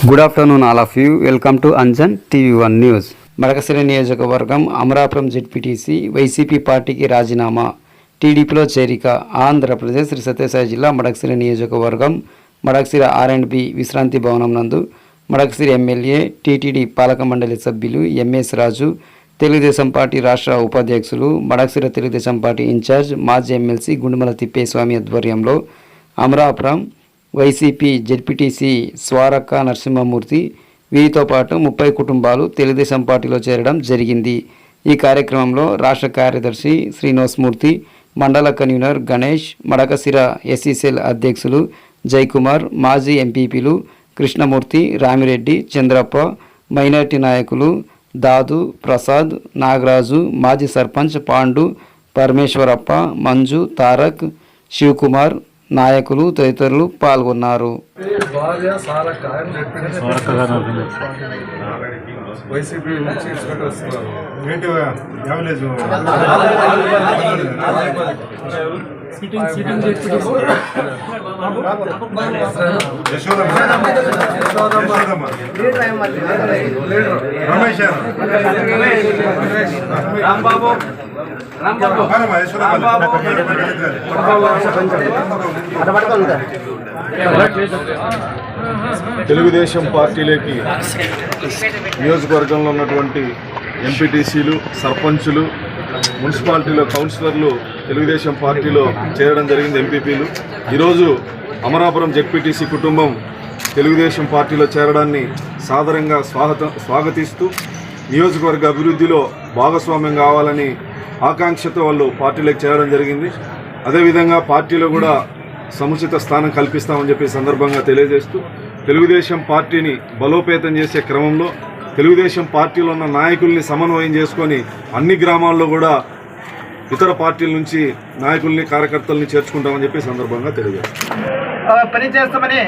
Good afternoon all of you. Welcome to Anjan TV1 news. Madakasira నియోజకవర్గం Amarapuram ZPTC YCP పార్టీకి రాజీనామా, టీడీపీలో చేరిక. ఆంధ్రప్రదేశ్ శ్రీ సత్యసాయి జిల్లా మడకశిర నియోజకవర్గం మడకశిర R&B విశ్రాంతి భవనం నందు మడకశిర ఎమ్మెల్యే, టీటీడీ పాలక మండలి సభ్యులు ఎంఎస్ రాజు, తెలుగుదేశం పార్టీ రాష్ట్ర ఉపాధ్యక్షులు, మడకశిర తెలుగుదేశం పార్టీ ఇన్ఛార్జ్ మాజీ ఎమ్మెల్సీ గుండుమల తిప్పేస్వామి ఆధ్వర్యంలో అమరాపురం వైసీపీ జెడ్పీటీసీ స్వారక్క నరసింహమూర్తి, వీరితో పాటు 30 కుటుంబాలు తెలుగుదేశం పార్టీలో చేరడం జరిగింది. ఈ కార్యక్రమంలో రాష్ట్ర కార్యదర్శి శ్రీనివాసమూర్తి, మండల convener Ganesh, Madakasira SC cell అధ్యక్షులు జయకుమార్, మాజీ ఎంపీపీలు కృష్ణమూర్తి, రామిరెడ్డి, చంద్రప్ప, మైనార్టీ నాయకులు దాదు, ప్రసాద్, నాగరాజు, మాజీ సర్పంచ్ పాండు, పరమేశ్వరప్ప, మంజు, తారక్, శివకుమార్ నాయకులు తదితరులు పాల్గొన్నారు. వైసీపీ నుంచి తెలుగుదేశం పార్టీలోకి నియోజకవర్గంలో ఉన్నటువంటి ఎంపీటీసీలు, సర్పంచులు, మున్సిపాలిటీలో కౌన్సిలర్లు తెలుగుదేశం పార్టీలో చేరడం జరిగింది. ఎంపీపీలు ఈరోజు అమరాపురం జెడ్పీటీసీ కుటుంబం తెలుగుదేశం పార్టీలో చేరడాన్ని సాదరంగా స్వాగతిస్తూ నియోజకవర్గ అభివృద్ధిలో భాగస్వామ్యం కావాలని ఆకాంక్షతో వాళ్ళు పార్టీలోకి చేరడం జరిగింది. అదేవిధంగా పార్టీలో కూడా సముచిత స్థానం కల్పిస్తామని చెప్పి సందర్భంగా తెలియజేస్తూ తెలుగుదేశం పార్టీని బలోపేతం చేసే క్రమంలో తెలుగుదేశం పార్టీలో ఉన్న నాయకుల్ని సమన్వయం చేసుకొని అన్ని గ్రామాల్లో కూడా ఇతర పార్టీల నుంచి నాయకుల్ని, కార్యకర్తల్ని చేర్చుకుంటామని చెప్పి సందర్భంగా పనిచేస్తామని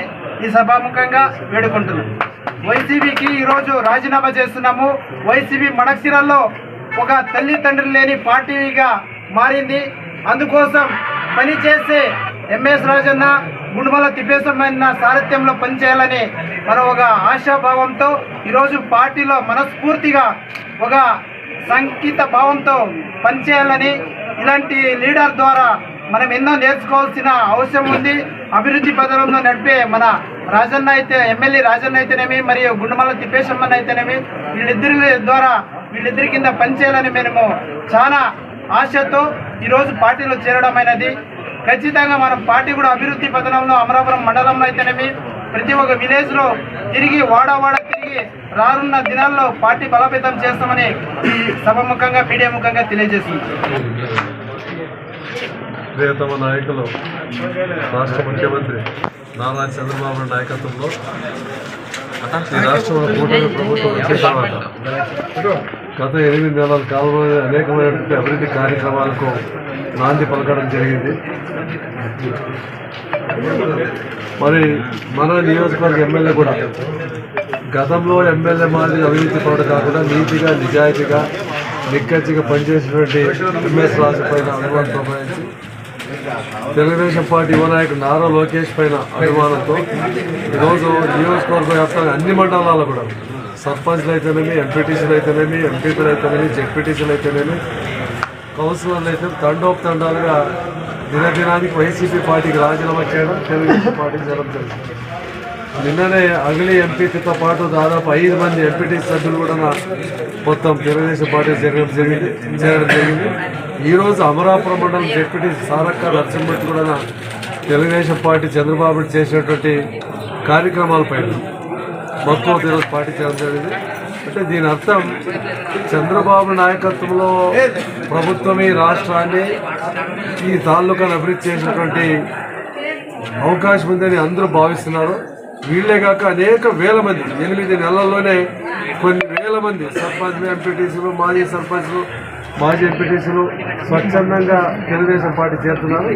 ఈ సభాముఖంగా వేడుకుంటున్నాం. వైసీపీకి ఈరోజు రాజీనామా చేస్తున్నాము. వైసీపీ మడకశిరలో ఒక తల్లిదండ్రులు లేని పార్టీగా మారింది. అందుకోసం పనిచేసే ఎంఎస్ రాజన్న, గుండుమల తిప్పేస్వామి సారథ్యంలో పనిచేయాలని మనం ఒక ఆశాభావంతో ఈరోజు పార్టీలో మనస్ఫూర్తిగా ఒక సంకీత భావంతో పనిచేయాలని, ఇలాంటి లీడర్ ద్వారా మనం ఎన్నో నేర్చుకోవాల్సిన అవసరం ఉంది. అభివృద్ధి పథకంలో నడిపే మన రాజన్న అయితే, ఎమ్మెల్యే రాజన్న అయితేనేమి, మరియు గుండుమల తిప్పేస్వామి అయితేనేమి, వీళ్ళిద్దరి కింద పనిచేయాలని మేము చాలా ఆశతో ఈరోజు పార్టీలో చేరడం అయినది. ఖచ్చితంగా మనం పార్టీ కూడా అభివృద్ధి పథకంలో అమరాపురం మండలంలో అయితేనేమి, ప్రతి ఒక్క విలేజ్లో తిరిగి వాడ తిరిగి రానున్న దినాల్లో పార్టీ బలోపేతం చేస్తామని ఈ సభముఖంగా, మీడియా ముఖంగా తెలియజేస్తుంది. ప్రియతమ నాయకులు రాష్ట్ర ముఖ్యమంత్రి నారా చంద్రబాబు నాయకత్వంలో ఈ రాష్ట్రంలో కూటమి ప్రభుత్వం వచ్చిన తర్వాత గత 8 నెలల కాలంలో అనేకమైనటువంటి అభివృద్ధి కార్యక్రమాలకు నాంది పలకడం జరిగింది. మరి మన నియోజకవర్గ ఎమ్మెల్యే కూడా గతంలో ఎమ్మెల్యే మాదిరి అవినీతి పరుడు కాకుండా నీతిగా, నిజాయితీగా, నిక్కచ్చిగా పనిచేసినటువంటి ఎంఎస్ రాజు పైన అభిమానం సంపాదించి తెలుగుదేశం పార్టీ యువ నాయకుడు నారా లోకేష్ పైన అభిమానంతో ఈరోజు నియోజకవర్గ వ్యాప్తంగా అన్ని మండలాల్లో కూడా సర్పంచ్లు అయితేనేమి, ఎంపీటీసీలు అయితేనేమి, ఎంపీపీలు అయితేనేమి, జెడ్పీటీసీలు అయితేనేమి, కౌన్సిలర్లు అయితే తండోపతండాలుగా దినదినానికి వైసీపీ పార్టీకి రాజీనామా చేయడం, తెలుగుదేశం పార్టీకి చేయడం జరిగింది. నిన్ననే అగిలి ఎంపీతో పాటు దాదాపు 5 మంది ఎంపీటీసీ సభ్యులు కూడా మొత్తం తెలుగుదేశం పార్టీ చేరడం జరిగింది. ఈరోజు అమరాపురం మండలం జెడ్పీటీసీ స్వారక్క నరసింహమూర్తి కూడా తెలుగుదేశం పార్టీ చంద్రబాబు చేసినటువంటి కార్యక్రమాలపైన మొత్తం ఈరోజు పార్టీ చేయడం జరిగింది. అంటే దీని అర్థం చంద్రబాబు నాయకత్వంలో ప్రభుత్వం ఈ రాష్ట్రాన్ని, ఈ తాలూకాను అభివృద్ధి చేసినటువంటి అవకాశం ఉందని అందరూ భావిస్తున్నారు. వీళ్లే కాక అనేక వేల మంది, 8 నెలల్లోనే కొన్ని వేల మంది సర్పంచ్లు, ఎంపీటీసీలు, మాజీ సర్పంచ్లు, మాజీ ఎంపీటీసీలు స్వచ్ఛందంగా తెలుగుదేశం పార్టీ చేరుతున్నారు.